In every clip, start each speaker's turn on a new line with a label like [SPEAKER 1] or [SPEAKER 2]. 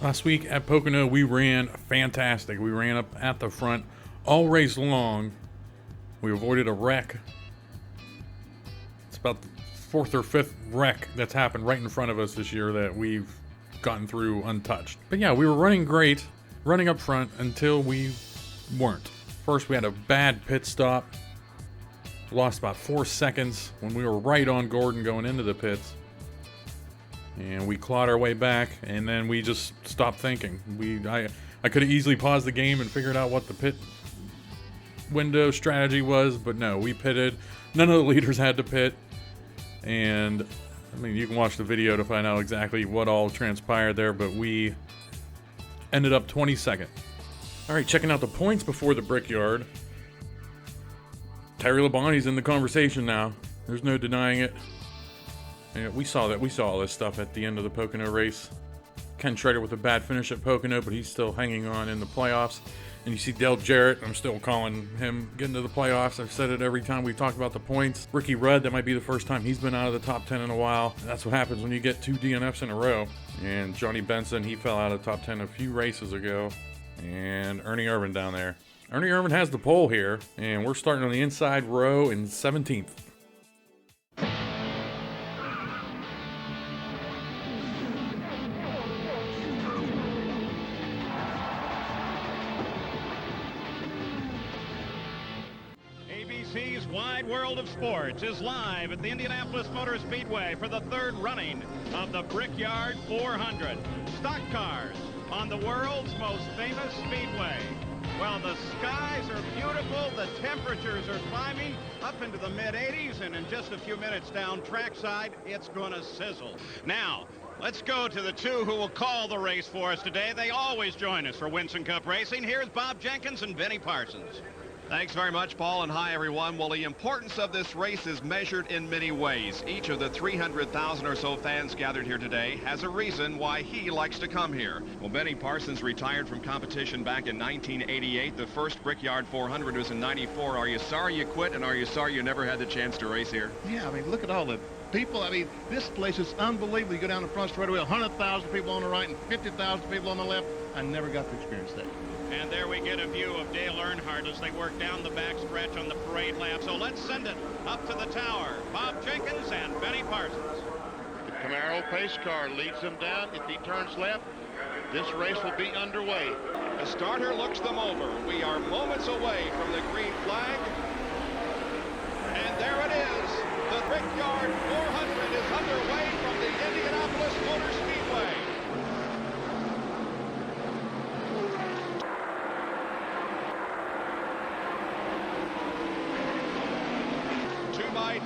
[SPEAKER 1] Last week at Pocono, we ran fantastic. We ran up at the front all race long. We avoided a wreck. It's about the fourth or fifth wreck that's happened right in front of us this year that we've gotten through untouched. But yeah, we were running great, running up front until we weren't. First, we had a bad pit stop. Lost about 4 seconds when we were right on Gordon going into the pits. And we clawed our way back, and then we just stopped thinking. I could have easily paused the game and figured out what the pit window strategy was, but no, we pitted. None of the leaders had to pit. And, I mean, you can watch the video to find out exactly what all transpired there, but we ended up 22nd. All right, checking out the points before the Brickyard. Terry Labonte's in the conversation now. There's no denying it. And we saw all this stuff at the end of the Pocono race. Ken Schrader with a bad finish at Pocono, but he's still hanging on in the playoffs. And you see Jarrett, I'm still calling him getting to the playoffs. I've said it every time we talk about the points. Ricky Rudd, that might be the first time he's been out of the top 10 in a while. That's what happens when you get 2 DNFs in a row. And Johnny Benson, he fell out of the top 10 a few races ago. And Ernie Irvan down there. Ernie Irvan has the pole here, and we're starting on the inside row in 17th.
[SPEAKER 2] ABC's Wide World of Sports is live at the Indianapolis Motor Speedway for the third running of the Brickyard 400. Stock cars on the world's most famous speedway. Well, the skies are beautiful, the temperatures are climbing up into the mid-80s, and in just a few minutes down trackside, it's going to sizzle. Now, let's go to the two who will call the race for us today. They always join us for Winston Cup Racing. Here's Bob Jenkins and Benny Parsons.
[SPEAKER 3] Thanks very much, Paul, and hi, everyone. Well, the importance of this race is measured in many ways. Each of the 300,000 or so fans gathered here today has a reason why he likes to come here. Well, Benny Parsons retired from competition back in 1988. The first Brickyard 400 was in 94. Are you sorry you quit, and are you sorry you never had the chance to race here?
[SPEAKER 4] Yeah, I mean, look at all the people. I mean, this place is unbelievable. You go down the front straightaway, 100,000 people on the right and 50,000 people on the left. I never got to experience that.
[SPEAKER 2] And there we get a view of Dale Earnhardt as they work down the back stretch on the parade lap. So let's send it up to the tower. Bob Jenkins and Benny Parsons.
[SPEAKER 4] The Camaro pace car leads them down. If he turns left, this race will be underway.
[SPEAKER 3] The starter looks them over. We are moments away from the green flag. And there it is. The Brickyard 400 is underway from the Indianapolis Motor Speedway.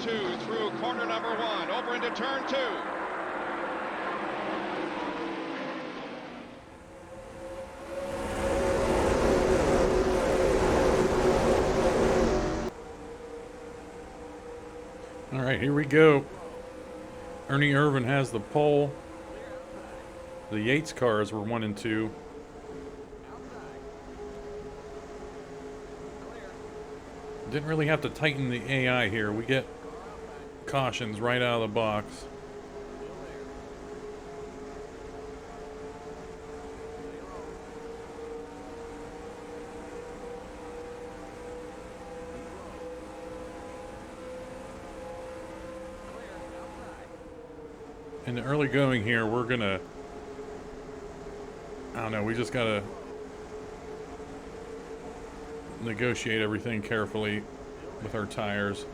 [SPEAKER 3] Two through corner number 1, over into turn 2.
[SPEAKER 1] All right, here we go. Ernie Irvan has the pole. The Yates cars were 1 and 2. Didn't really have to tighten the AI here. We get cautions right out of the box. In the early going here, we're gonna, I don't know, we just gotta negotiate everything carefully with our tires.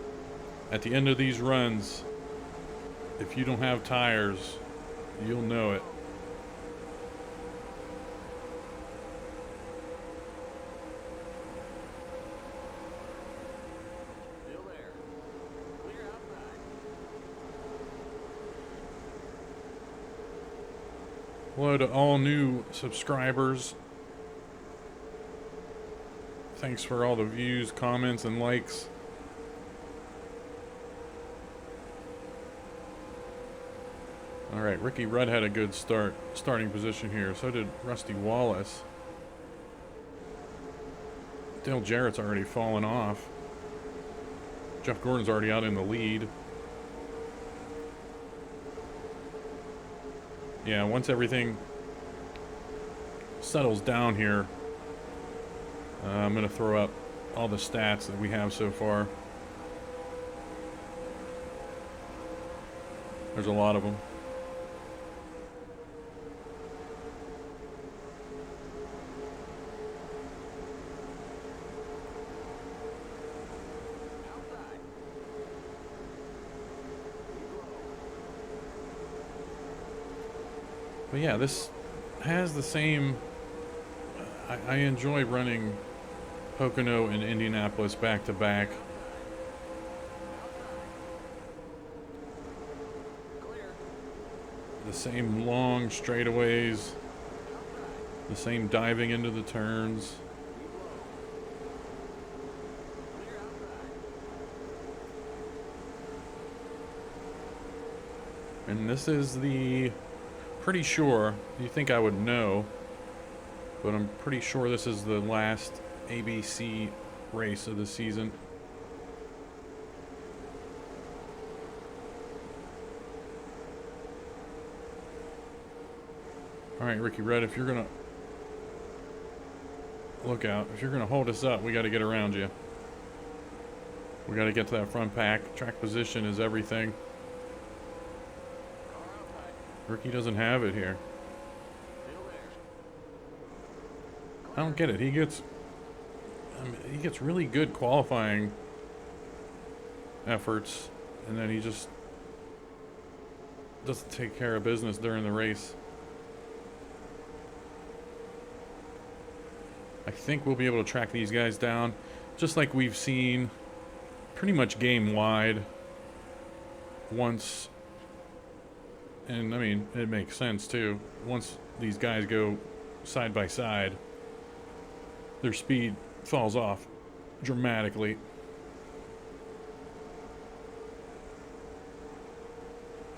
[SPEAKER 1] At the end of these runs, if you don't have tires, you'll know it.
[SPEAKER 5] Still there. Clear outside.
[SPEAKER 1] Hello to all new subscribers. Thanks for all the views, comments, and likes. All right, Ricky Rudd had a good starting position here. So did Rusty Wallace. Dale Jarrett's already fallen off. Jeff Gordon's already out in the lead. Yeah, once everything settles down here, I'm going to throw up all the stats that we have so far. There's a lot of them. But yeah, this has the same... I enjoy running Pocono and Indianapolis back to back. The same long straightaways, the same diving into the turns. And this is the... Pretty sure, you think I would know, but I'm pretty sure this is the last ABC race of the season. Alright, Ricky Red, if you're gonna... Look out. If you're gonna hold us up, we gotta get around you. We gotta get to that front pack. Track position is everything. Ricky doesn't have it here. I don't get it. He gets really good qualifying efforts, and then he just doesn't take care of business during the race. I think we'll be able to track these guys down, just like we've seen pretty much game-wide once. And, I mean, it makes sense, too. Once these guys go side by side, their speed falls off dramatically.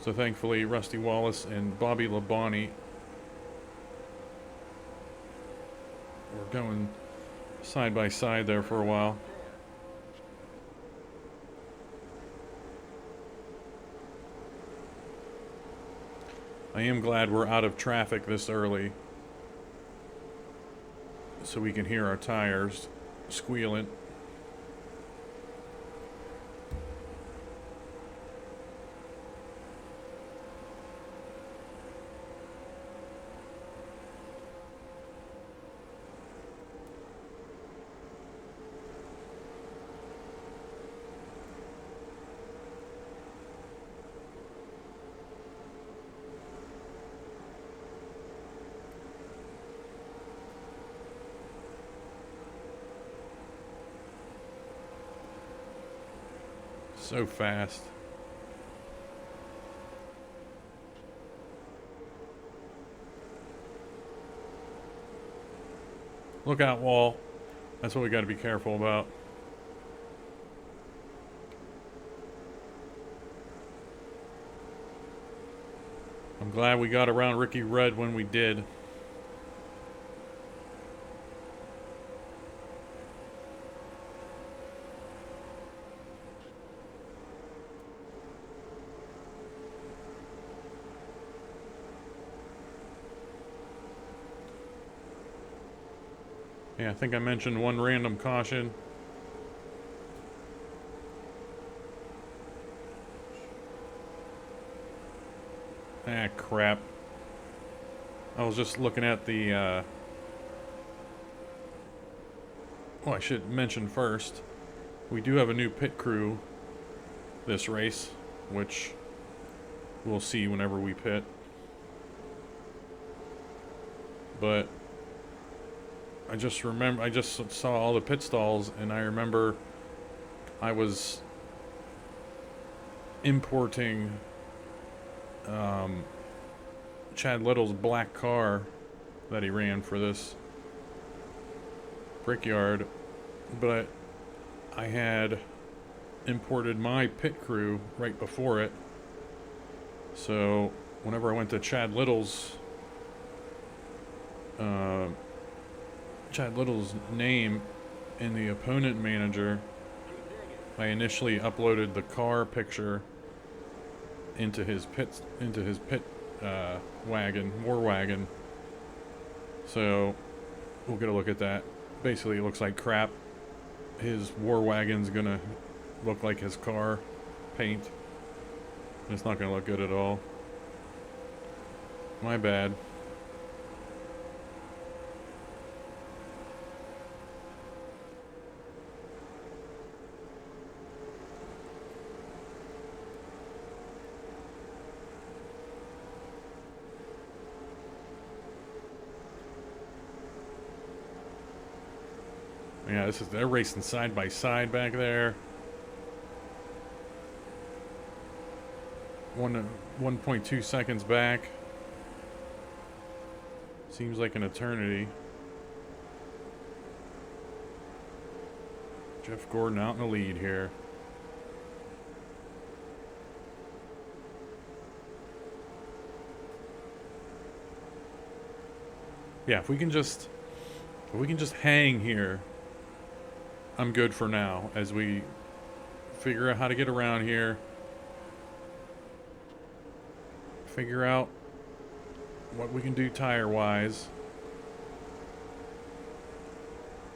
[SPEAKER 1] So, thankfully, Rusty Wallace and Bobby Labonte were going side by side there for a while. I am glad we're out of traffic this early, so we can hear our tires squealing. So fast. Look out, Wall. That's what we got to be careful about. I'm glad we got around Ricky Red when we did. Yeah, I think I mentioned one random caution. Ah, crap. I was just looking at the, well, I should mention first, we do have a new pit crew this race, which we'll see whenever we pit. But I just remember, I just saw all the pit stalls, and I remember I was importing Chad Little's black car that he ran for this Brickyard, but I had imported my pit crew right before it. So whenever I went to Chad Little's name in the opponent manager, I initially uploaded the car picture into his pit wagon, war wagon. So we'll get a look at that. Basically, it looks like crap. His war wagon's gonna look like his car paint. It's not gonna look good at all. My bad. Yeah, they're racing side by side back there. 1.2 seconds back. Seems like an eternity. Jeff Gordon out in the lead here. Yeah, if we can just hang here, I'm good for now as we figure out how to get around here. Figure out what we can do tire-wise.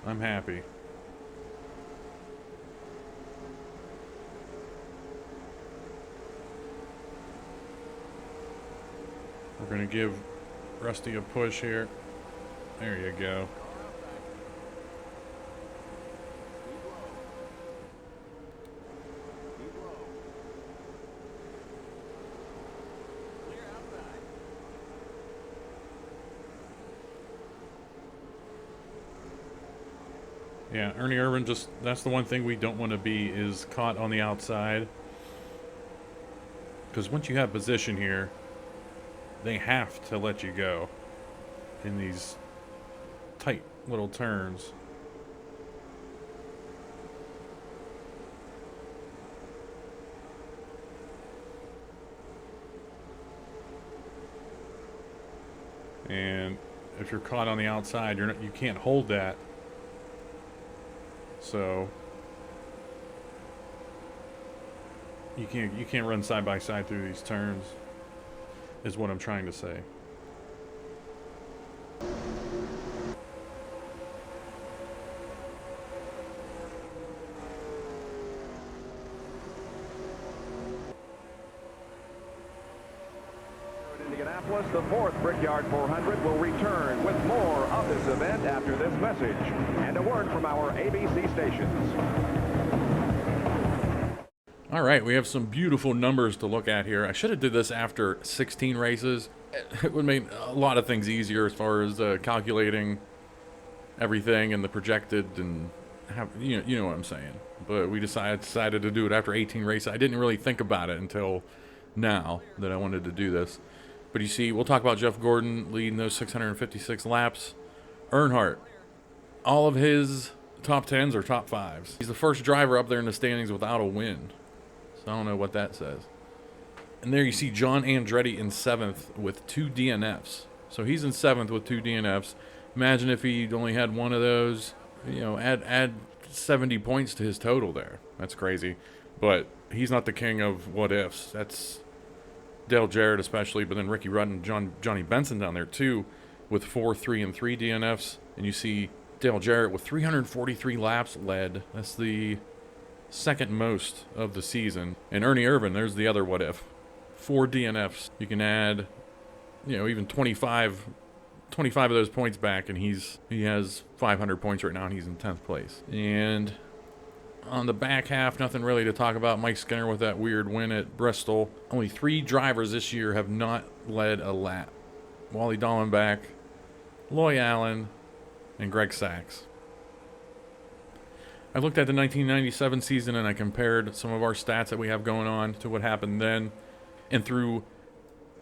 [SPEAKER 1] I'm happy. We're gonna give Rusty a push here. There you go. Yeah, Ernie Irvin that's the one thing we don't want to be, is caught on the outside. Because once you have position here, they have to let you go in these tight little turns. And if you're caught on the outside, you can't hold that. So you can't run side by side through these turns, is what I'm trying to say.
[SPEAKER 6] Indianapolis, the fourth Brickyard 400 will return with more of this event after this message and a word from our ABC stations.
[SPEAKER 1] All right, we have some beautiful numbers to look at here. I should have did this after 16 races. It would make a lot of things easier as far as calculating everything and the projected and you know what I'm saying. But we decided to do it after 18 races. I didn't really think about it until now that I wanted to do this. But you see, we'll talk about Jeff Gordon leading those 656 laps. Earnhardt, all of his top 10s are top 5s. He's the first driver up there in the standings without a win. So I don't know what that says. And there you see John Andretti in 7th with 2 DNFs. So he's in 7th with 2 DNFs. Imagine if he only had one of those. You know, add 70 points to his total there. That's crazy. But he's not the king of what ifs. That's Dale Jarrett especially, but then Ricky Rudd and Johnny Benson down there too with 4, 3, and 3 DNFs. And you see Dale Jarrett with 343 laps led. That's the second most of the season. And Ernie Irvin, there's the other what if. 4 DNFs. You can add, you know, even 25 of those points back, and he has 500 points right now, and he's in 10th place. And on the back half, nothing really to talk about. Mike Skinner with that weird win at Bristol. Only 3 drivers this year have not led a lap. Wally Dallenbach, Loy Allen, and Greg Sachs. I looked at the 1997 season and I compared some of our stats that we have going on to what happened then. And through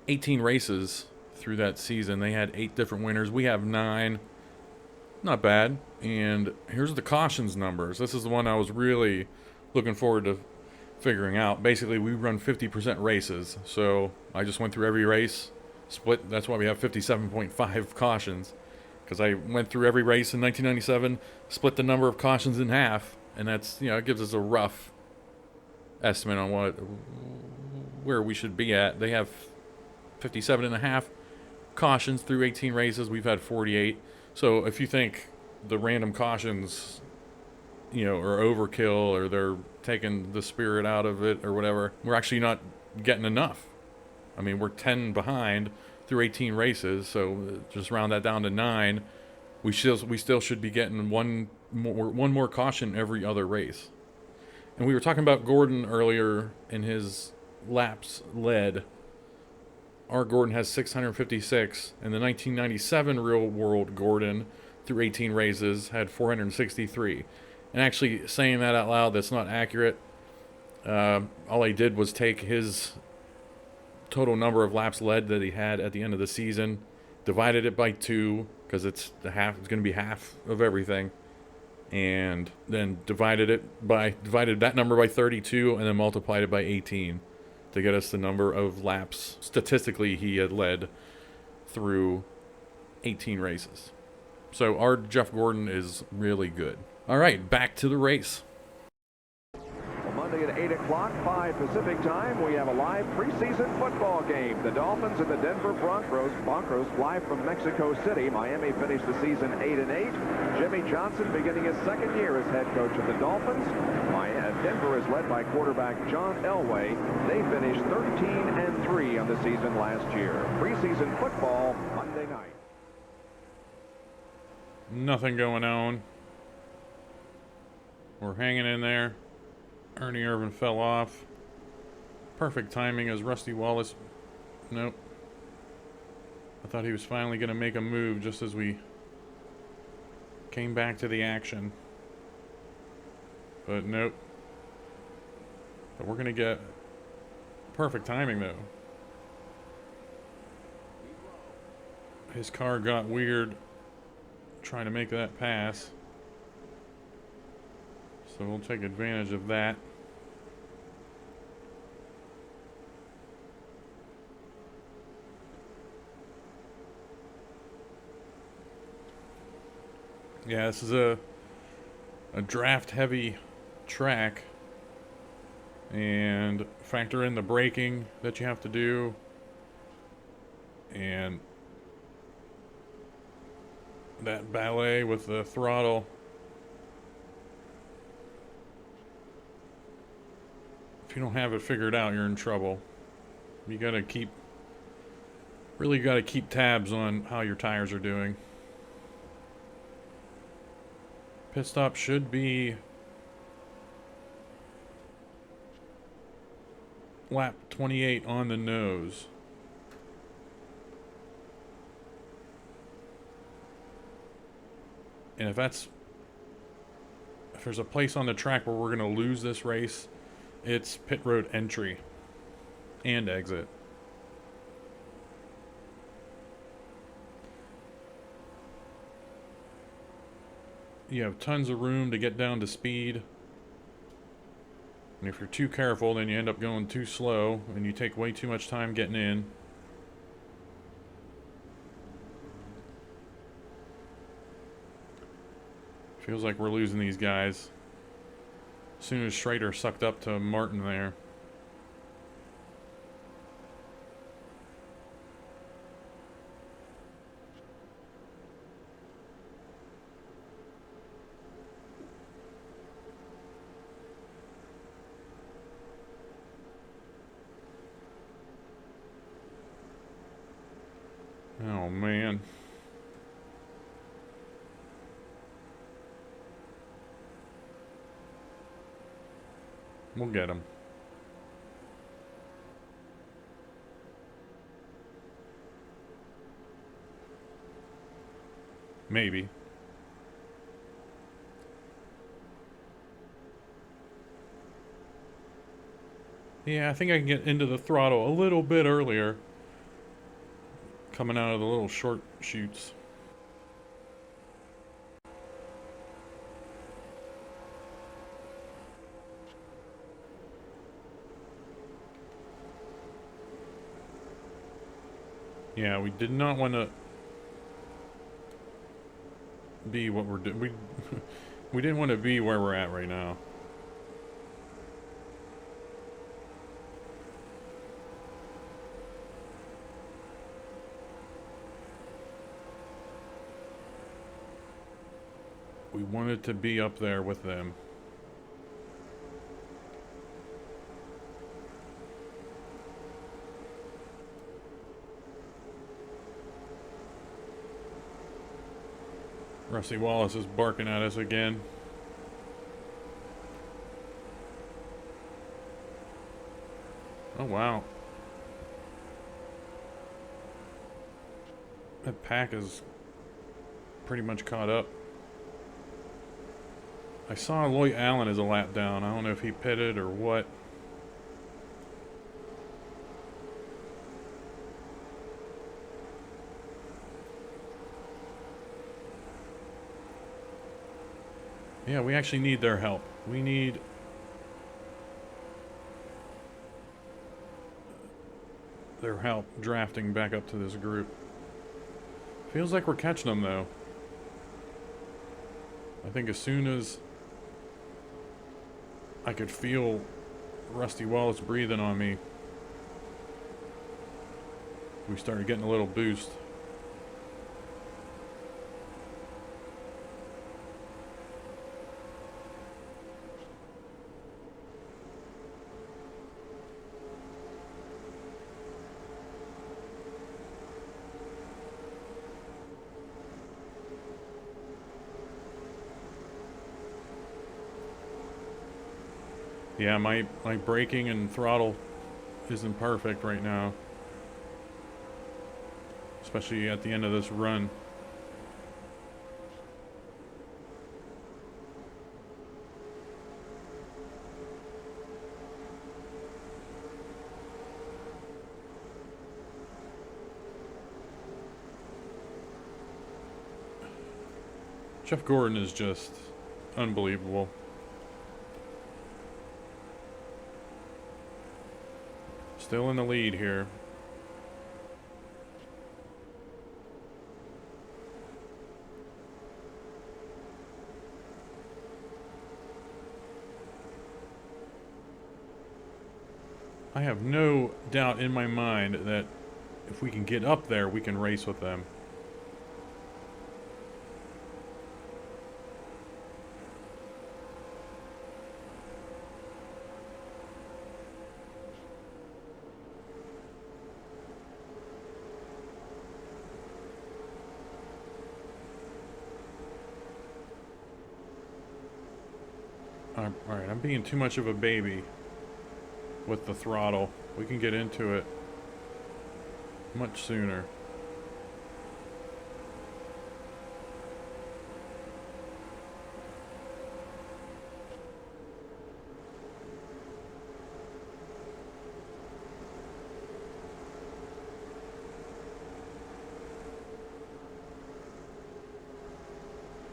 [SPEAKER 1] 18 races through that season, they had 8 different winners. We have 9. Not bad. And here's the cautions numbers. This is the one I was really looking forward to figuring out. Basically, we run 50% races. So I just went through every race, split. That's why we have 57.5 cautions. Because I went through every race in 1997, split the number of cautions in half. And that's, you know, it gives us a rough estimate on where we should be at. They have 57.5. cautions through 18 races. We've had 48. So if you think the random cautions, you know, are overkill or they're taking the spirit out of it or whatever, we're actually not getting enough. I mean, we're 10 behind through 18 races, so just round that down to 9. We still should be getting one more caution every other race. And we were talking about Gordon earlier in his laps led. Our Gordon has 656, and the 1997 real world Gordon through 18 races had 463. And actually saying that out loud, that's not accurate. All I did was take his total number of laps led that he had at the end of the season, divided it by 2 because it's going to be half of everything, and then divided that number by 32 and then multiplied it by 18 to get us the number of laps statistically he had led through 18 races. So our Jeff Gordon is really good. All right, back to the race.
[SPEAKER 6] Monday at 8 o'clock, 5 Pacific time, we have a live preseason football game. The Dolphins and the Denver Broncos fly from Mexico City. Miami finished the season 8-8. Jimmy Johnson beginning his second year as head coach of the Dolphins. Denver is led by quarterback John Elway. They finished 13-3 on the season last year. Preseason football Monday night.
[SPEAKER 1] Nothing going on. We're hanging in there. Ernie Irvan fell off. Perfect timing as Rusty Wallace. Nope. I thought he was finally going to make a move just as we came back to the action. But nope. But we're going to get perfect timing though. His car got weird trying to make that pass. So we'll take advantage of that. Yeah, this is a draft heavy track, and factor in the braking that you have to do, and that ballet with the throttle. If you don't have it figured out, you're in trouble. You gotta really gotta keep tabs on how your tires are doing. Pit stop should be lap 28 on the nose. And if there's a place on the track where we're gonna lose this race, it's pit road entry and exit. You have tons of room to get down to speed. And if you're too careful, then you end up going too slow and you take way too much time getting in. Feels like we're losing these guys. As soon as Schrader sucked up to Martin there. Oh man. We'll get him. Maybe. Yeah, I think I can get into the throttle a little bit earlier. Coming out of the little short chutes. Yeah, we did not want to be what we're doing. We didn't want to be where we're at right now. We wanted to be up there with them. Rusty Wallace is barking at us again. Oh, wow. That pack is pretty much caught up. I saw Lloyd Allen as a lap down. I don't know if he pitted or what. Yeah, we actually need their help. We need their help drafting back up to this group. Feels like we're catching them, though. I think as soon as I could feel Rusty Wallace breathing on me, we started getting a little boost. Yeah, my braking and throttle isn't perfect right now. Especially at the end of this run. Jeff Gordon is just unbelievable. Still in the lead here. I have no doubt in my mind that if we can get up there, we can race with them. Alright, I'm being too much of a baby with the throttle. We can get into it much sooner.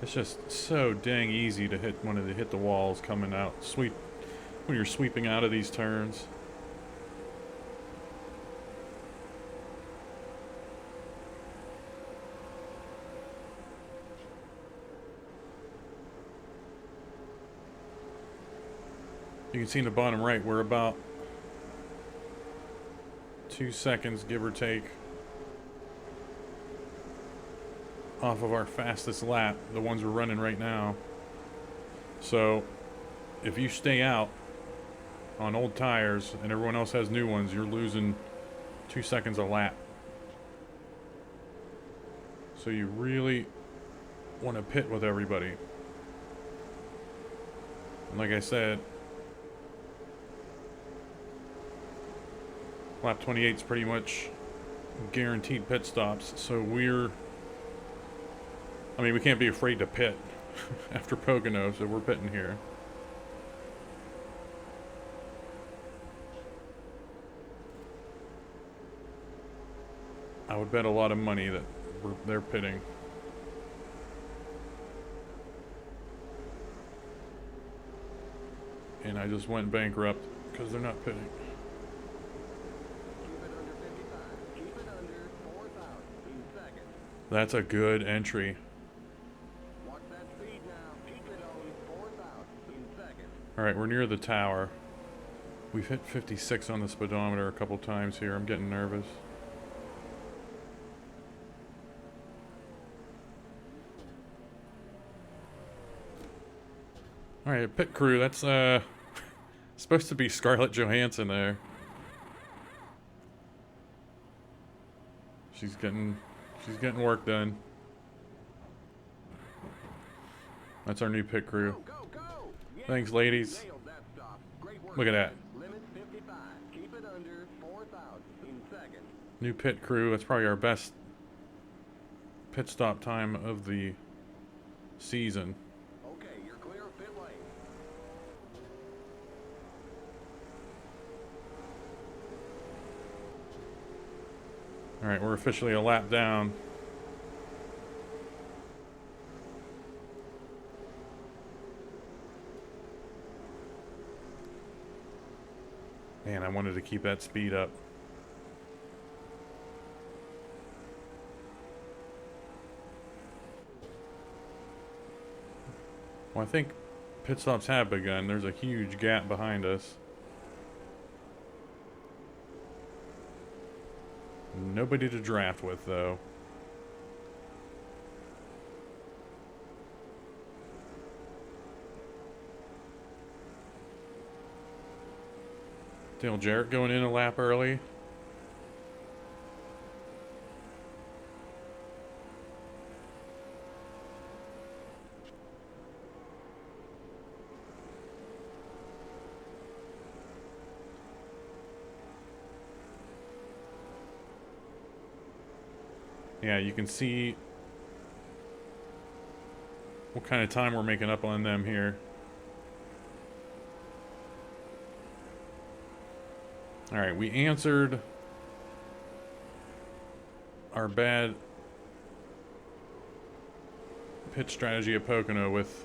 [SPEAKER 1] It's just so dang easy to hit hit the walls coming out. When you're sweeping out of these turns. You can see in the bottom right, we're about 2 seconds, give or take, off of our fastest lap, the ones we're running right now. So if you stay out on old tires and everyone else has new ones, you're losing 2 seconds a lap. So you really want to pit with everybody. And like I said, lap 28 is pretty much guaranteed pit stops, so we can't be afraid to pit after Pocono, so we're pitting here. I would bet a lot of money that they're pitting. And I just went bankrupt because they're not pitting.
[SPEAKER 5] Keep it under 55. Keep it under 4,000 seconds.
[SPEAKER 1] That's a good entry.
[SPEAKER 5] Watch that speed now. Keep it on 4,000 seconds.
[SPEAKER 1] Alright, we're near the tower. We've hit 56 on the speedometer a couple times here. I'm getting nervous. All right, pit crew. That's supposed to be Scarlett Johansson there. She's getting work done. That's our new pit crew.
[SPEAKER 5] Go, go! Yeah,
[SPEAKER 1] Thanks, ladies.
[SPEAKER 5] nailed that stop. Great work.
[SPEAKER 1] Look at that.
[SPEAKER 5] Limit 55. Keep it under 4,000 in seconds.
[SPEAKER 1] New pit crew. That's probably our best pit stop time of the season.
[SPEAKER 5] Okay, you're clear of pit lane.
[SPEAKER 1] All right, we're officially a lap down. Man, I wanted to keep that speed up. Well, I think pit stops have begun. There's a huge gap behind us. Nobody to draft with, though. Dale Jarrett going in a lap early. Yeah, you can see what kind of time we're making up on them here. Alright, we answered our bad pit strategy at Pocono with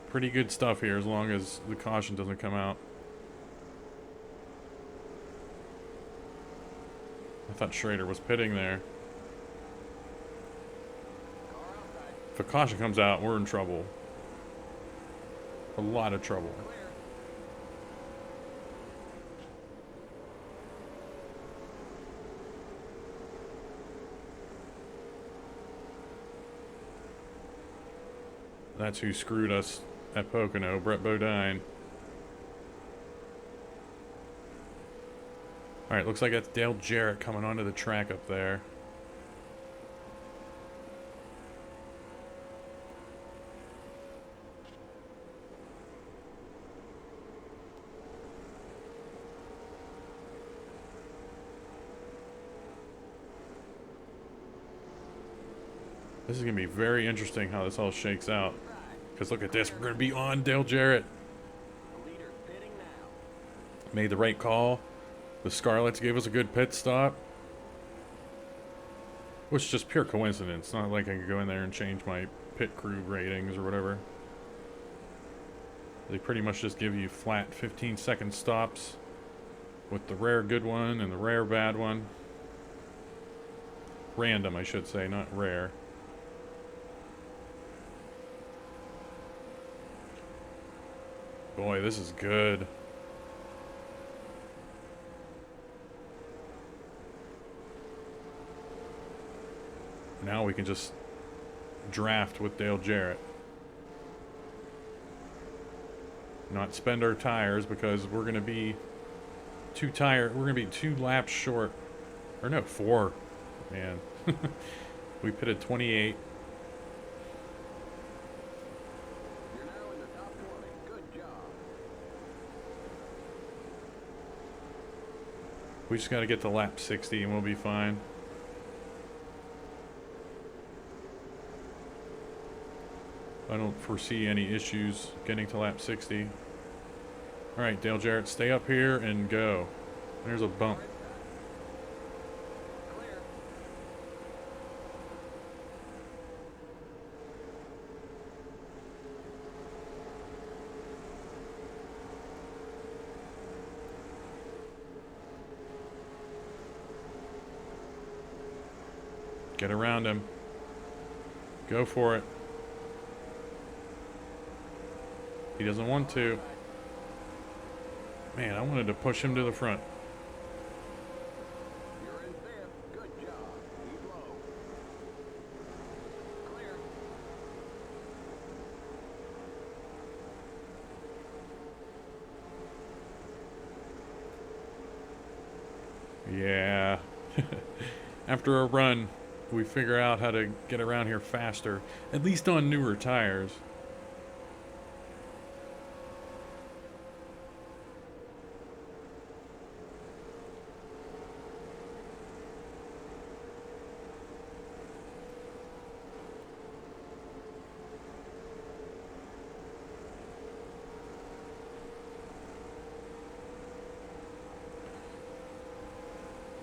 [SPEAKER 1] pretty good stuff here, as long as the caution doesn't come out. I thought Schrader was pitting there. If a caution comes out, we're in trouble. A lot of trouble. That's who screwed us at Pocono, Brett Bodine. Alright, looks like that's Dale Jarrett coming onto the track up there. This is going to be very interesting how this all shakes out. Because look at this, we're going to be on Dale Jarrett. Made the right call. The Scarlets gave us a good pit stop. Which is just pure coincidence. It's not like I could go in there and change my pit crew ratings or whatever. They pretty much just give you flat 15-second stops with the rare good one and the rare bad one. Random, I should say, not rare. Boy, this is good. Now we can just draft with Dale Jarrett. Not spend our tires because we're going to be we're going to be 2 laps short. Or no, 4. Man. We pitted 28.
[SPEAKER 5] You're now in the top 20. Good job.
[SPEAKER 1] We just got to get to lap 60 and we'll be fine. I don't foresee any issues getting to lap 60. Alright, Dale Jarrett, stay up here and go. There's a bump.
[SPEAKER 5] Clear.
[SPEAKER 1] Get around him. Go for it. He doesn't want to. Man, I wanted to push him to the front.
[SPEAKER 5] You're in 5th. Good job. Keep low. Clear.
[SPEAKER 1] Yeah. After a run, we figure out how to get around here faster, at least on newer tires.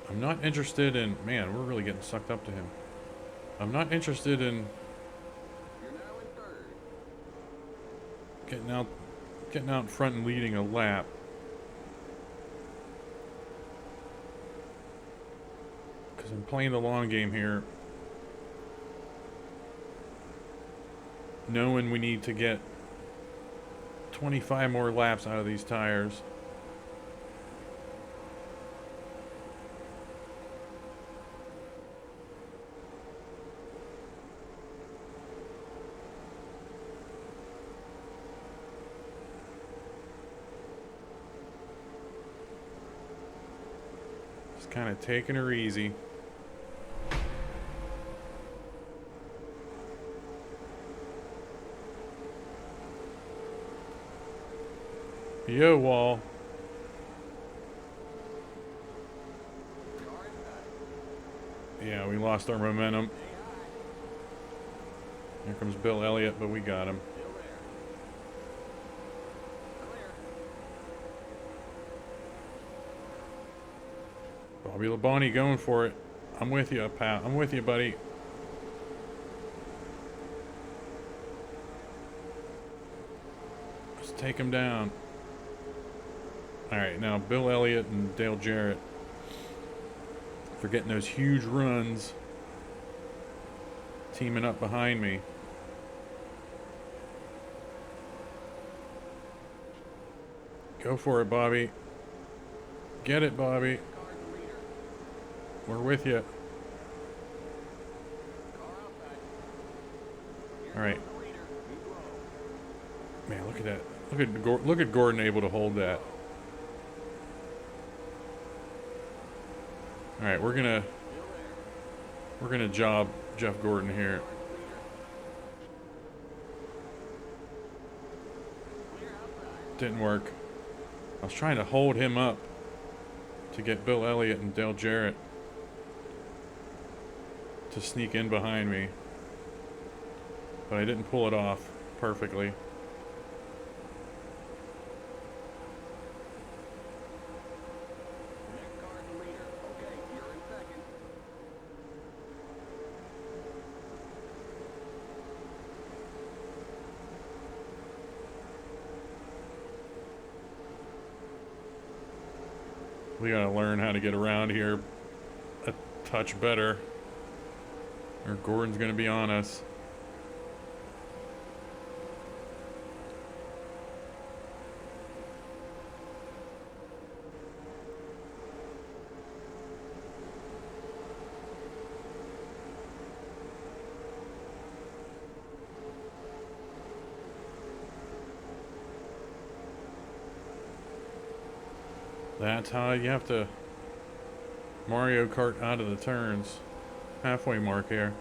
[SPEAKER 1] I'm not interested in... Man, we're really getting sucked up to him. I'm not interested in...
[SPEAKER 5] You're now in third.
[SPEAKER 1] getting out in front and leading a lap. Because I'm playing the long game here. Knowing we need to get 25 more laps out of these tires. Kind of taking her easy. Yo, Wall. Yeah, we lost our momentum. Here comes Bill Elliott, but we got him. Bobby Labonte going for it. I'm with you, pal. I'm with you, buddy. Let's take him down. Alright, now Bill Elliott and Dale Jarrett for getting those huge runs, teaming up behind me. Go for it, Bobby. Get it, Bobby. We're with you. All right. Man, look at that. Look at Gordon able to hold that. All right, we're gonna job Jeff Gordon here. Didn't work. I was trying to hold him up to get Bill Elliott and Dale Jarrett to sneak in behind me, but I didn't pull it off perfectly. We gotta learn how to get around here a touch better, or Gordon's gonna be on us. That's how you have to Mario Kart out of the turns. Halfway mark here.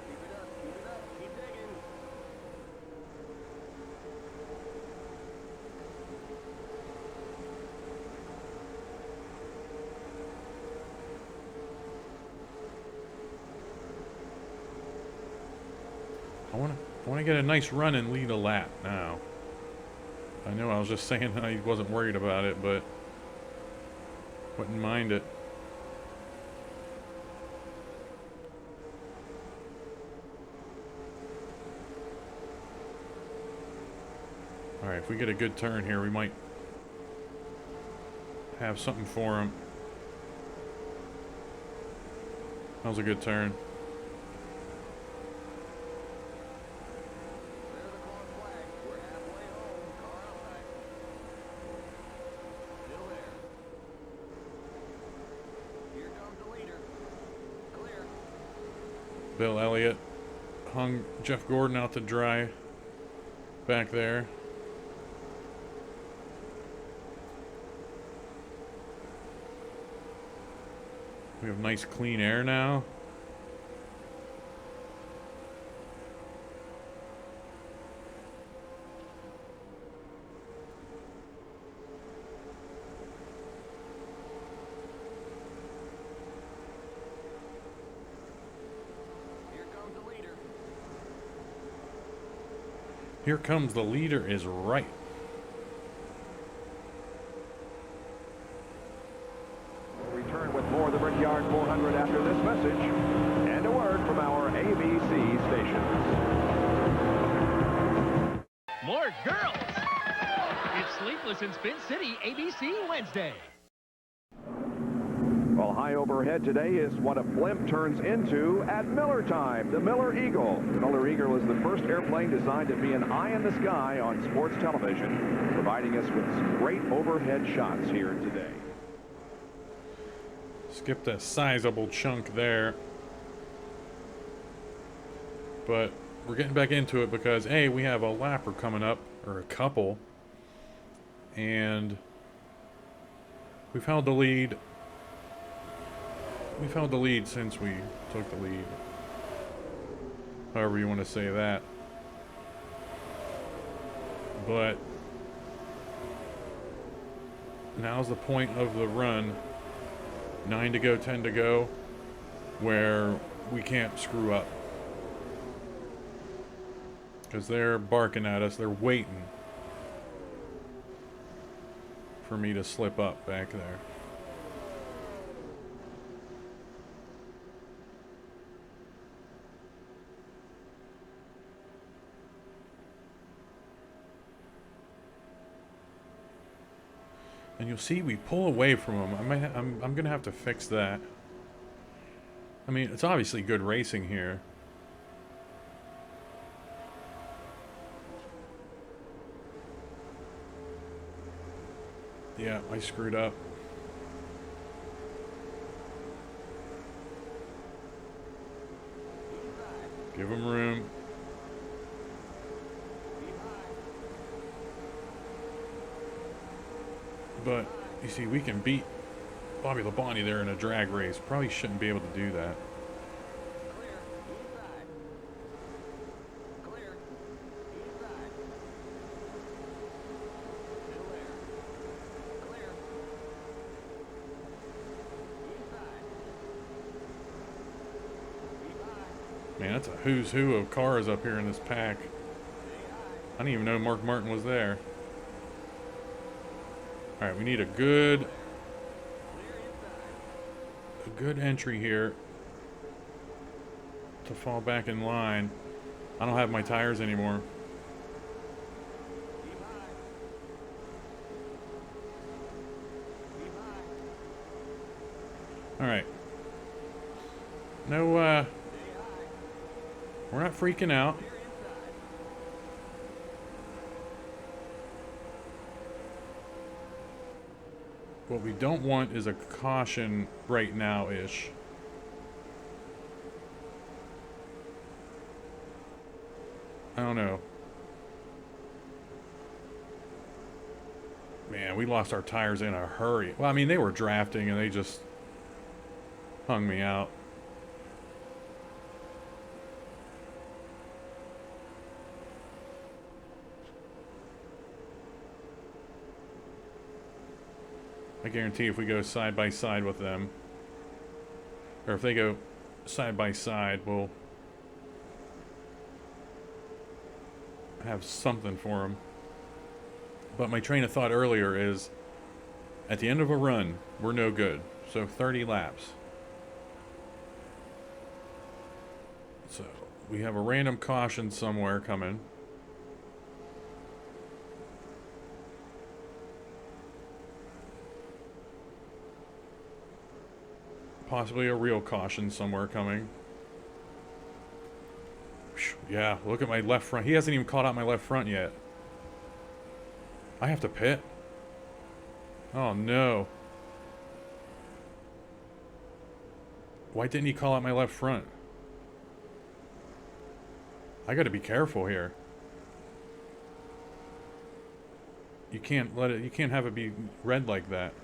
[SPEAKER 5] Keep it up, keep digging.
[SPEAKER 1] I want to get a nice run and lead a lap now. I know I was just saying I wasn't worried about it, but wouldn't mind it. Alright, if we get a good turn here, we might have something for him. That was a good turn.
[SPEAKER 5] There's a caught flag. We're halfway home. Car outside. Still there. Here comes the leader. Clear.
[SPEAKER 1] Bill Elliott hung Jeff Gordon out to dry back there. We have nice clean air now. Here comes the leader is right.
[SPEAKER 6] We'll return with more of the Brickyard 400 after this message and a word from our ABC stations.
[SPEAKER 7] More girls! It's Sleepless in Spin City, ABC Wednesday.
[SPEAKER 6] Well, high overhead today is what a blimp turns into at Miller time, the Miller Eagle. The Miller Eagle is the first airplane designed to be an eye in the sky on sports television, providing us with some great overhead shots here today.
[SPEAKER 1] Skipped a sizable chunk there. But we're getting back into it because, hey, we have a lapper coming up, or a couple. And we've held the lead. We've held the lead since we took the lead. However you want to say that. But now's the point of the run. 9 to go, 10 to go, where we can't screw up. Because they're barking at us. They're waiting for me to slip up back there. And you'll see we pull away from them. I'm gonna have to fix that. I mean, it's obviously good racing here. Yeah, I screwed up. Give them room. But, you see, we can beat Bobby Labonte there in a drag race. Probably shouldn't be able to do that. Man, that's a who's who of cars up here in this pack. I didn't even know Mark Martin was there. Alright, we need a good entry here to fall back in line. I don't have my tires anymore. Alright. No, we're not freaking out. What we don't want is a caution right now-ish. I don't know. Man, we lost our tires in a hurry. Well, I mean, they were drafting and they just hung me out. I guarantee if we go side by side with them, or if they go side by side, we'll have something for them. But my train of thought earlier is, at the end of a run, we're no good. So 30 laps. So we have a random caution somewhere coming. Possibly a real caution somewhere coming. Yeah, look at my left front. He hasn't even caught out my left front yet. I have to pit. Oh no. Why didn't he call out my left front? I gotta be careful here. You can't have it be red like that.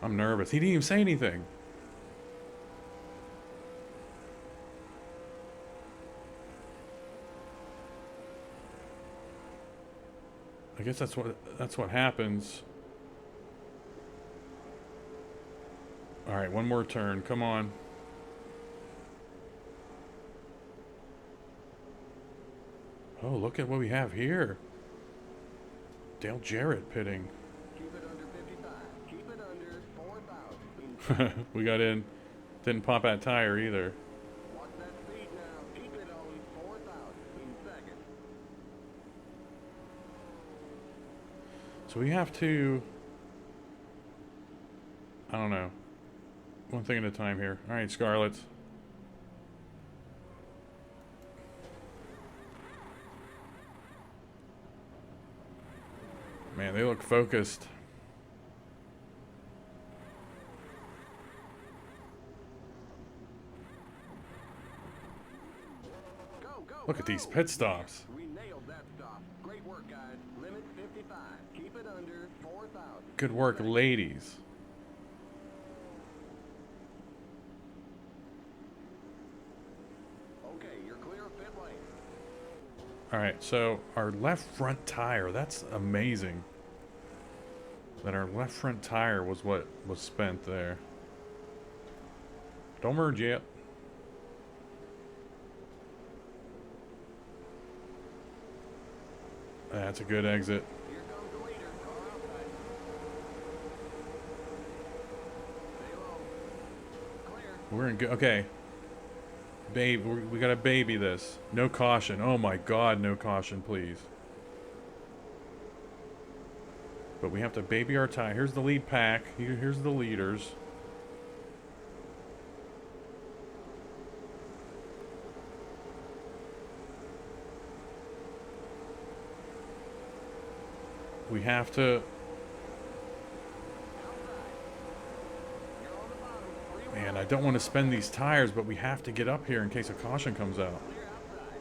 [SPEAKER 1] I'm nervous. He didn't even say anything. I guess that's what happens. All right, one more turn. Come on. Oh, look at what we have here. Dale Jarrett pitting.
[SPEAKER 5] Keep it under 55. Keep it under 4,000.
[SPEAKER 1] We got in. Didn't pop that tire either.
[SPEAKER 5] Watch that speed now. Keep it on 4,000 in second.
[SPEAKER 1] So we have to... I don't know. One thing at a time here. All right, Scarlets. Man, they look focused.
[SPEAKER 5] Go, go,
[SPEAKER 1] Look at
[SPEAKER 5] go.
[SPEAKER 1] these pit stops.
[SPEAKER 5] We nailed that stop. Great work, guys. Limit 55. Keep it under 4,000.
[SPEAKER 1] Good work, ladies.
[SPEAKER 5] Okay, you're clear of pit lane.
[SPEAKER 1] All right, so our left front tire, that's amazing. That our left front tire was what was spent there. Don't merge yet. That's a good exit.
[SPEAKER 5] Here comes the leader. Car outside. Stay low. Clear.
[SPEAKER 1] We're in good. Okay. Babe, we gotta baby this. No caution. Oh my god, no caution, please. But we have to baby our tire. Here's the lead pack. Here's the leaders. We have to...
[SPEAKER 5] You're on the bottom. 3
[SPEAKER 1] Man, I don't want to spend these tires, but we have to get up here in case a caution comes out.
[SPEAKER 5] clear outside.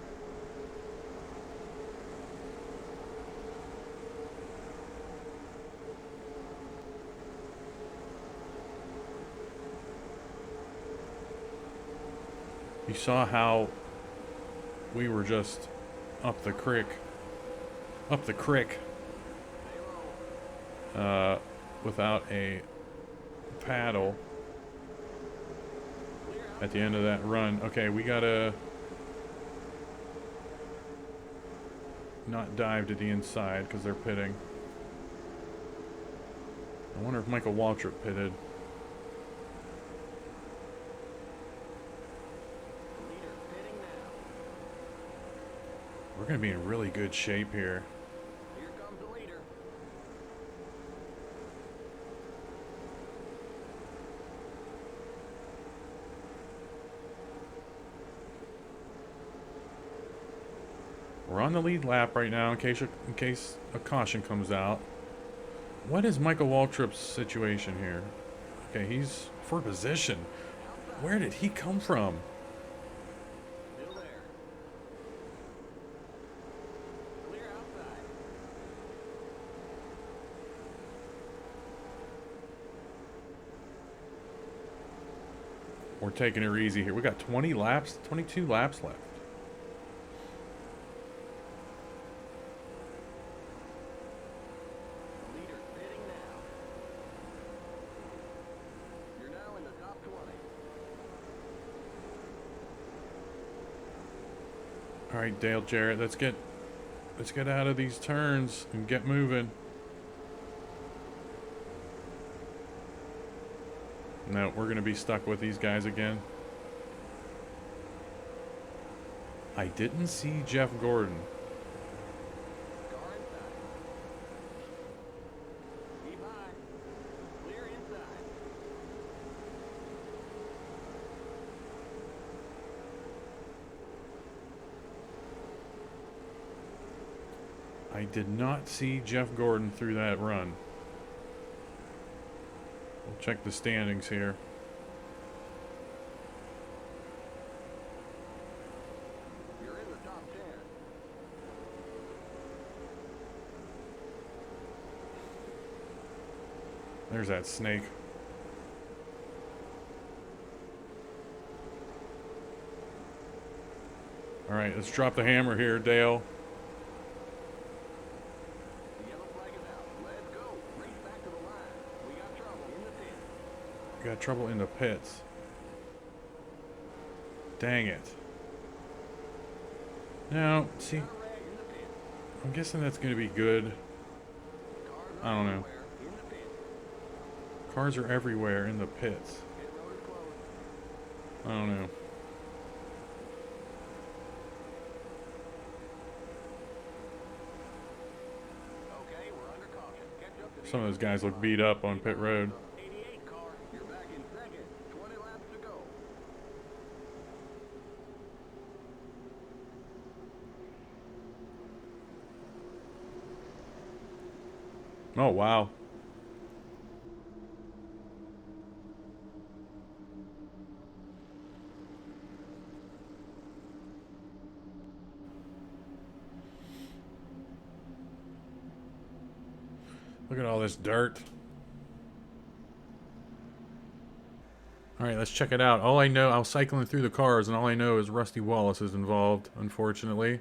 [SPEAKER 1] You saw how we were just up the creek. Up the creek. Without a paddle at the end of that run. Okay, we gotta not dive to the inside because they're pitting. I wonder if Michael Waltrip pitted.
[SPEAKER 5] Leader pitting now.
[SPEAKER 1] We're gonna be in really good shape here.
[SPEAKER 5] Here comes the leader.
[SPEAKER 1] We're on the lead lap right now in case a caution comes out. What is Michael Waltrip's situation here? Okay, he's for position. Where did he come from?
[SPEAKER 5] Still there. Clear outside.
[SPEAKER 1] We're taking it easy here. We got 20 laps, 22 laps left.
[SPEAKER 5] Leader pitting now. You're now in the top 20.
[SPEAKER 1] All right, Dale Jarrett, let's get out of these turns and get moving. No, we're gonna be stuck with these guys again. I didn't see Jeff Gordon.
[SPEAKER 5] Car inside. Keep high. Clear inside.
[SPEAKER 1] I did not see Jeff Gordon through that run. We'll check the standings here.
[SPEAKER 5] You're in the top 10.
[SPEAKER 1] There's that snake. All right, let's drop the hammer here, Dale.
[SPEAKER 5] The yellow flag is out. Let's go. Race back to the line. We got trouble in the pit.
[SPEAKER 1] Got trouble in the pits. Dang it. Now, see, I'm guessing that's going to be good. I don't know. Cars are everywhere in the pits. I don't know. Some of those guys look beat up on pit road.
[SPEAKER 5] 88 car, you're back in second. 20 laps to go.
[SPEAKER 1] Oh, wow. Look at all this dirt. All right, let's check it out. All I know, I was cycling through the cars, and all I know is Rusty Wallace is involved, unfortunately.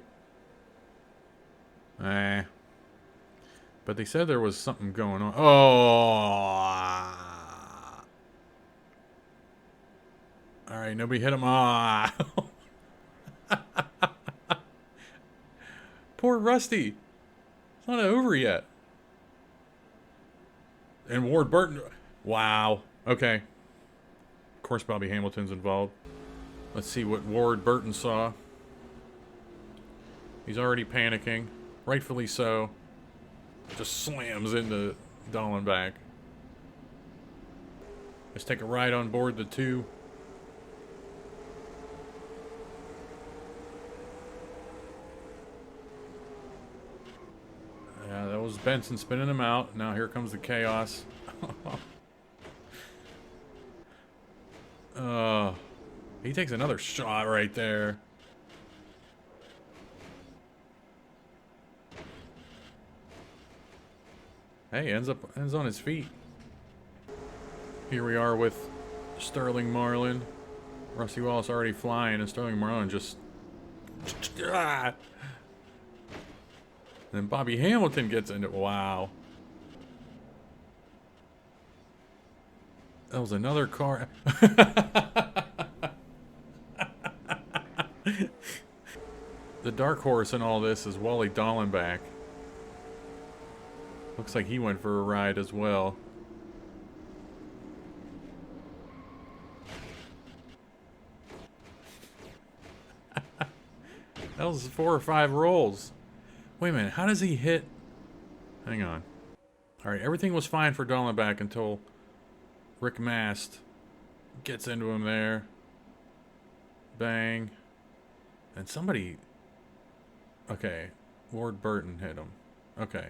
[SPEAKER 1] But they said there was something going on. Oh! All right, nobody hit him. Ah! Poor Rusty. It's not over yet. And Ward Burton. Wow. Okay. Of course, Bobby Hamilton's involved. Let's see what Ward Burton saw. He's already panicking. Rightfully so. Just slams into Dallenbach. Let's take a ride on board the two. Yeah, that was Benson spinning him out. Now here comes the chaos. He takes another shot right there. Hey, ends on his feet. Here we are with Sterling Marlin. Rusty Wallace already flying, and Sterling Marlin just... And then Bobby Hamilton gets into... Wow. That was another car. The dark horse in all this is Wally Dallenbach. Looks like he went for a ride as well. That was 4 or 5 rolls. Wait a minute, how does he hit? Hang on. Alright, everything was fine for Dallenbach until Rick Mast gets into him there. Bang. And somebody... Okay, Ward Burton hit him. Okay.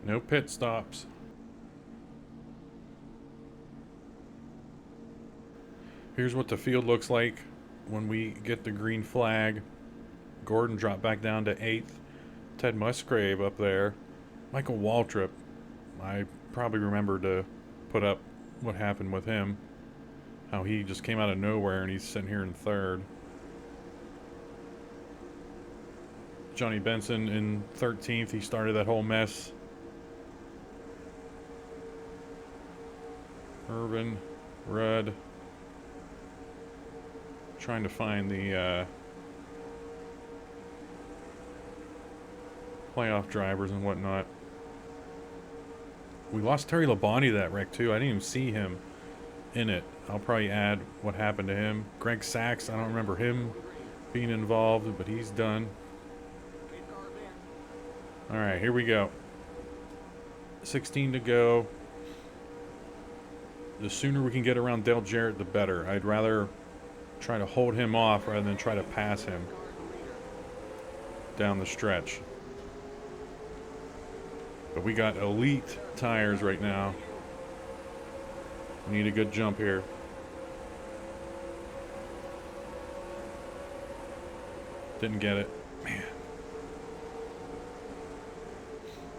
[SPEAKER 1] No pit stops. Here's what the field looks like when we get the green flag. Gordon dropped back down to 8th. Ted Musgrave up there. Michael Waltrip. I probably remember to put up what happened with him. How he just came out of nowhere and he's sitting here in 3rd. Johnny Benson in 13th. He started that whole mess. Urban, Rudd. Trying to find the playoff drivers and whatnot. We lost Terry Labonte to that wreck too. I didn't even see him in it. I'll probably add what happened to him. Greg Sachs, I don't remember him being involved, but he's done. Alright, here we go. 16 to go. The sooner we can get around Dale Jarrett, the better. I'd rather try to hold him off rather than try to pass him down the stretch. But we got elite tires right now. We need a good jump here. Didn't get it. Man.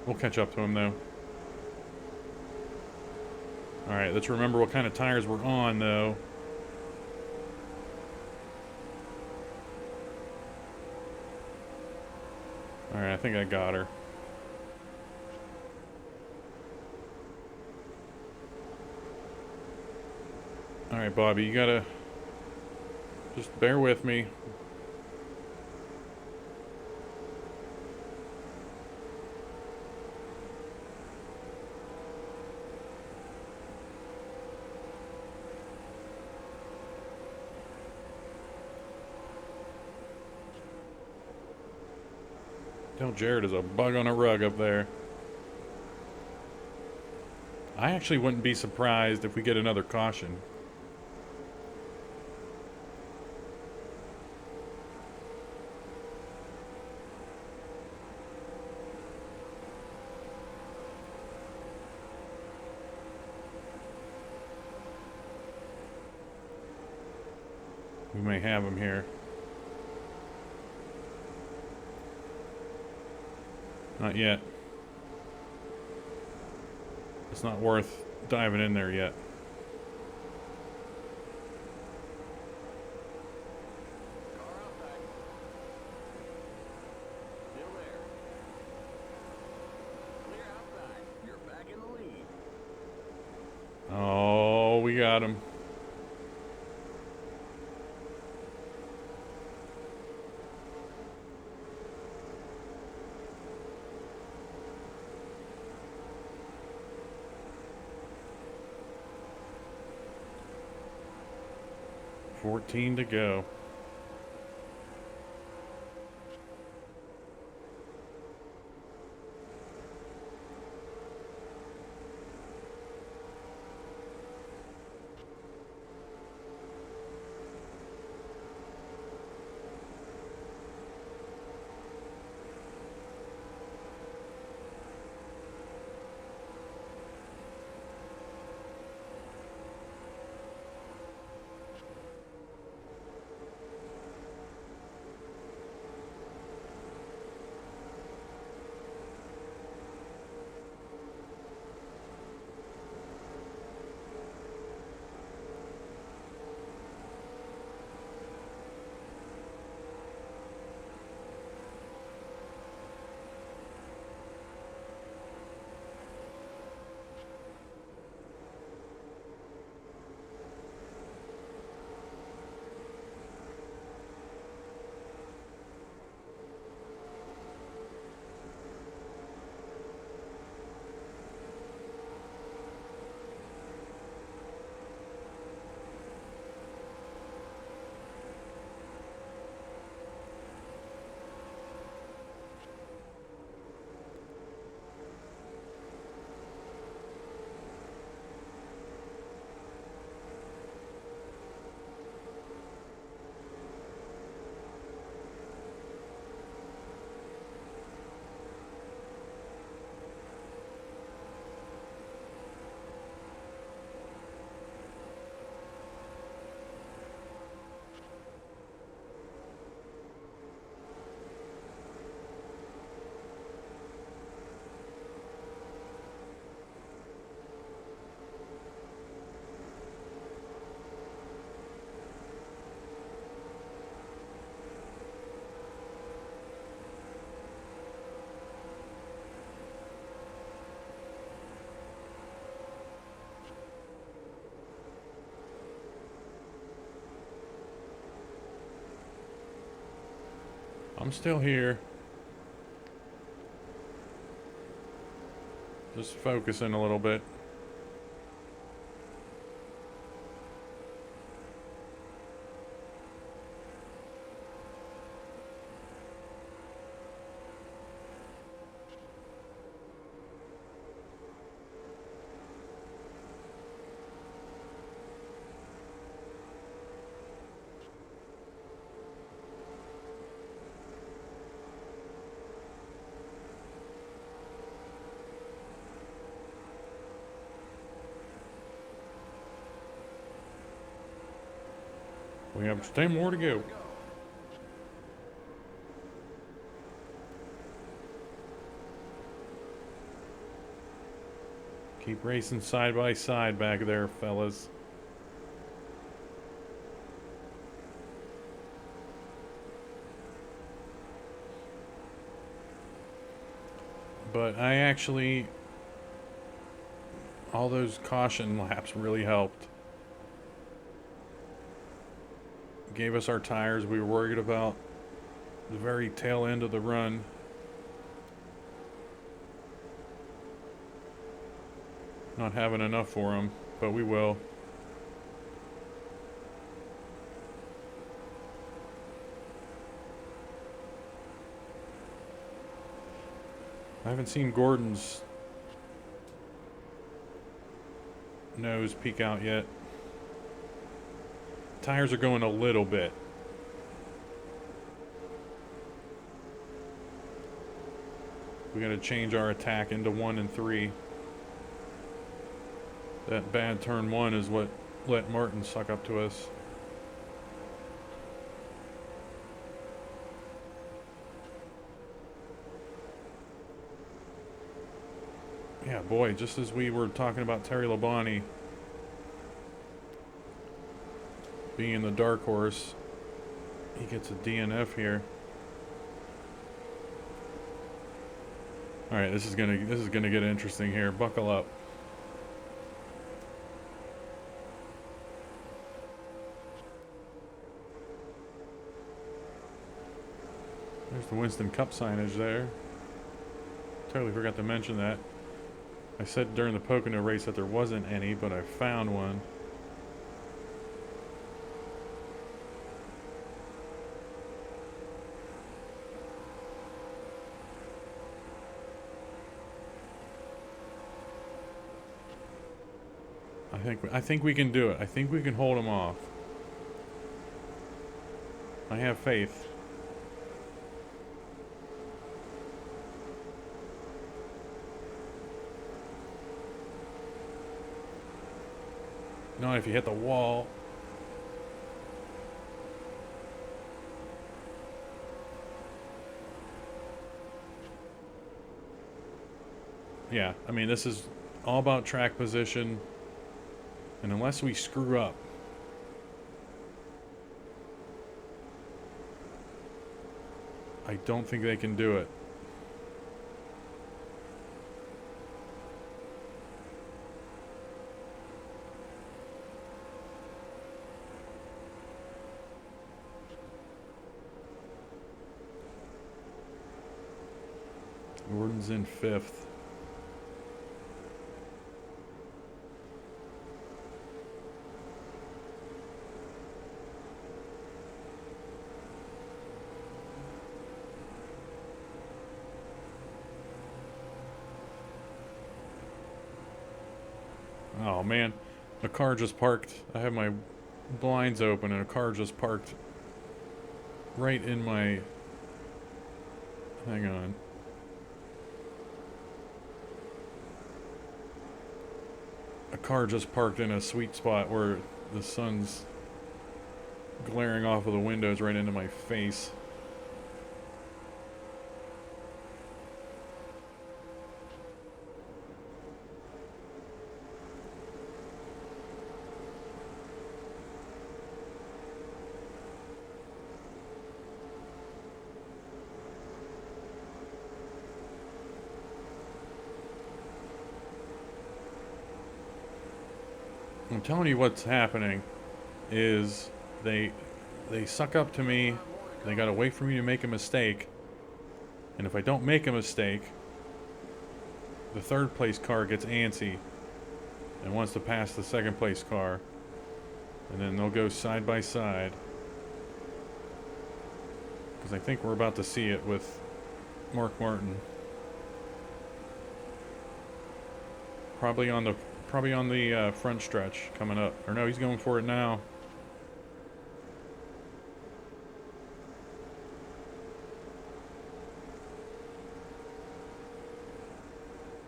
[SPEAKER 1] We'll catch up to him though. Alright, let's remember what kind of tires we're on though. Alright, I think I got her. Alright, Bobby, you gotta... just bear with me. Tell Jarrett is a bug on a rug up there. I actually wouldn't be surprised if we get another caution. We may have him here. Not yet. It's not worth diving in there yet.
[SPEAKER 5] Car outside. Still there. Clear outside. You're back in the lead.
[SPEAKER 1] Oh, we got him. $14 to go. I'm still here. Just focusing a little bit. We have 10 more to go. Keep racing side by side back there, fellas. But I actually, all those caution laps really helped. Gave us our tires. We were worried about the very tail end of the run. Not having enough for them, but we will. I haven't seen Gordon's nose peek out yet. Tires are going a little bit. We got to change our attack into 1 and 3. That bad turn 1 is what let Martin suck up to us. Yeah, boy, just as we were talking about Terry Labonte being the dark horse, he gets a DNF here. All right, this is gonna get interesting here. Buckle up. There's the Winston Cup signage there. Totally forgot to mention that. I said during the Pocono race that there wasn't any, but I found one. I think we can do it. I think we can hold them off. I have faith. Not if you hit the wall. Yeah, I mean, this is all about track position. And unless we screw up, I don't think they can do it. Gordon's in 5th. Oh man, a car just parked. I have my blinds open and a car just parked right in my... Hang on. A car just parked in a sweet spot where the sun's glaring off of the windows right into my face. I'm telling you what's happening is they suck up to me. They gotta wait for me to make a mistake. And if I don't make a mistake, the 3rd place car gets antsy and wants to pass the 2nd place car. And then they'll go side by side. Because I think we're about to see it with Mark Martin. Probably on the front stretch coming up. Or no, he's going for it now.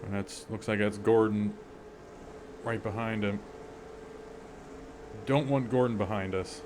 [SPEAKER 1] And looks like that's Gordon right behind him. Don't want Gordon behind us.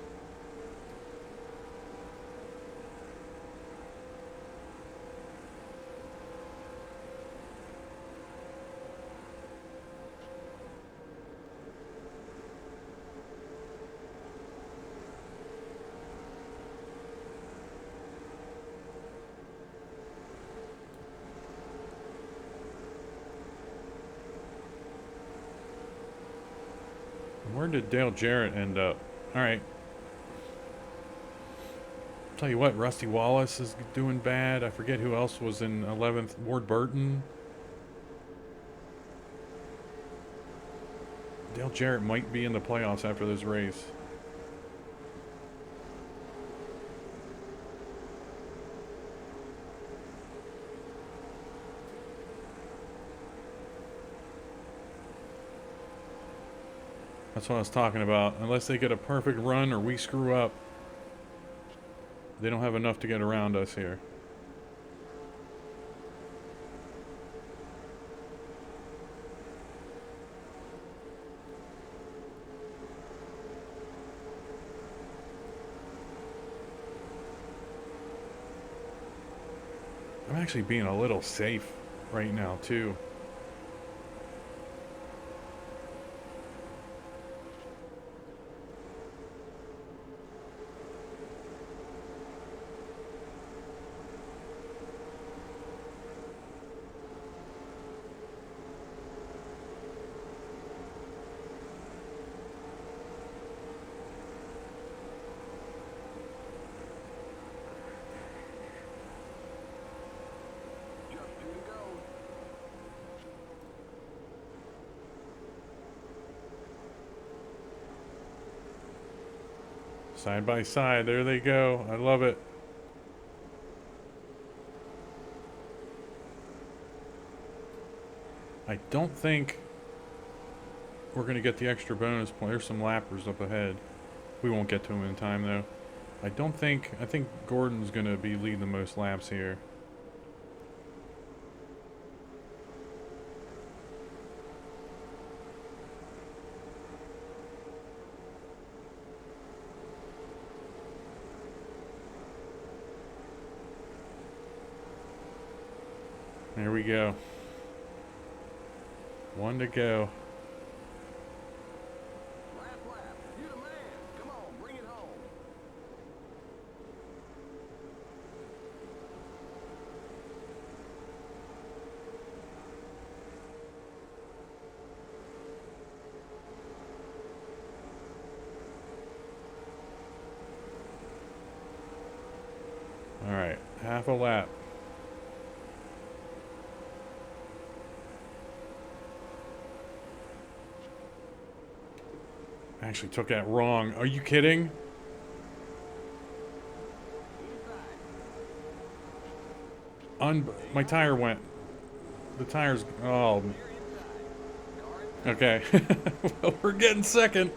[SPEAKER 1] Where did Dale Jarrett end up? All right. Tell you what, Rusty Wallace is doing bad. I forget who else was in 11th. Ward Burton. Dale Jarrett might be in the playoffs after this race. That's what I was talking about. Unless they get a perfect run or we screw up, they don't have enough to get around us here. I'm actually being a little safe right now, too. Side by side, there they go. I love it. I don't think we're going to get the extra bonus point. There's some lappers up ahead. We won't get to them in time, though. I think Gordon's going to be leading the most laps here. There we go. One to go.
[SPEAKER 5] Lap, lap. You the man. Come on, bring it home.
[SPEAKER 1] All right, half a lap. I actually took that wrong. Are you kidding? My tire went. The tire's... Oh. Okay. Well, we're getting second.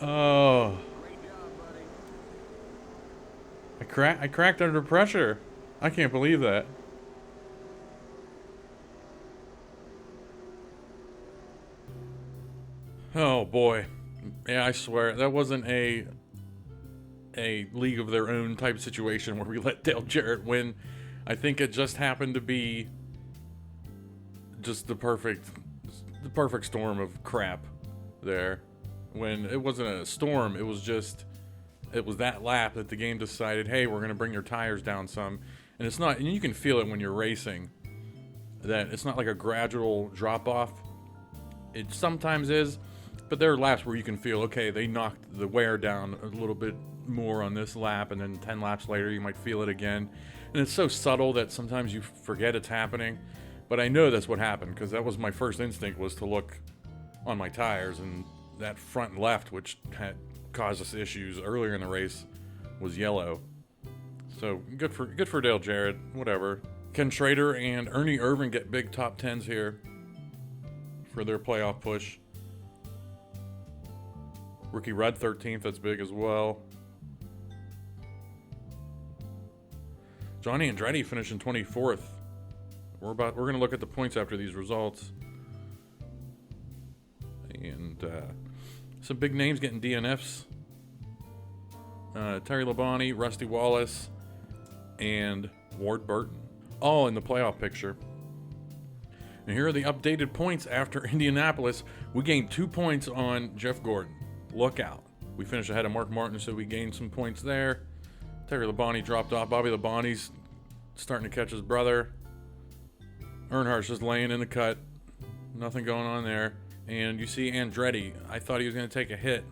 [SPEAKER 1] Oh. I cracked under pressure. I can't believe that. Oh boy. Yeah, I swear that wasn't a league of their own type situation where we let Dale Jarrett win. I think it just happened to be just the perfect storm of crap there. When it wasn't a storm, it was that lap that the game decided, hey, we're going to bring your tires down some. And it's not, and you can feel it when you're racing, that it's not like a gradual drop off. It sometimes is, but there are laps where you can feel, okay, they knocked the wear down a little bit more on this lap, and then 10 laps later you might feel it again. And it's so subtle that sometimes you forget it's happening. But I know that's what happened, because that was my first instinct, was to look on my tires, and that front left, which had caused us issues earlier in the race, was yellow. So good for Dale Jarrett. Whatever. Ken Schrader and Ernie Irvin get big top 10s here for their playoff push. Ricky Rudd 13th. That's big as well. Johnny Andretti finishing 24th. We're going to look at the points after these results. And some big names getting DNFs. Terry Labonte, Rusty Wallace, and Ward Burton, all in the playoff picture. And here are the updated points after Indianapolis. We gained 2 points on Jeff Gordon. Look out. We finished ahead of Mark Martin, so we gained some points there. Terry Labonte dropped off. Bobby Labonte's starting to catch his brother. Earnhardt's just laying in the cut. Nothing going on there. And you see Andretti. I thought he was going to take a hit,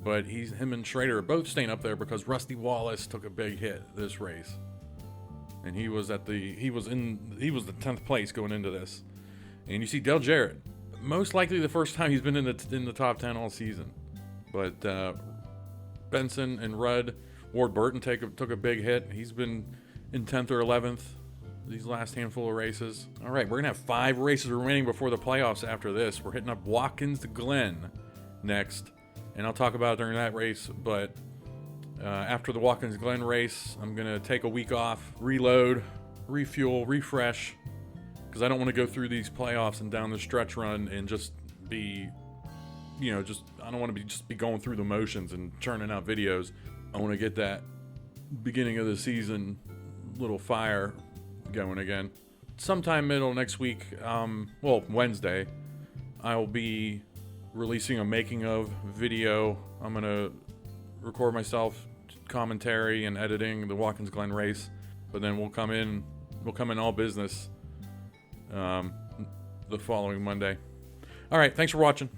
[SPEAKER 1] but him and Schrader are both staying up there because Rusty Wallace took a big hit this race. And he was the 10th place going into this. And you see Dale Jarrett, most likely the first time he's been in the top 10 all season. But Benson and Rudd, Ward Burton took a big hit. He's been in 10th or 11th these last handful of races. All right, we're gonna have 5 races remaining before the playoffs. After this, we're hitting up Watkins Glen next, and I'll talk about it during that race. But after the Watkins Glen race, I'm gonna take a week off, reload, refuel, refresh, because I don't want to go through these playoffs and down the stretch run and just be, I don't want to be going through the motions and churning out videos. I want to get that beginning of the season little fire going again. Sometime middle next week, Wednesday, I'll be releasing a making of video. I'm gonna record myself commentary and editing the Watkins Glen race, but then we'll come in all business the following Monday. All right, thanks for watching.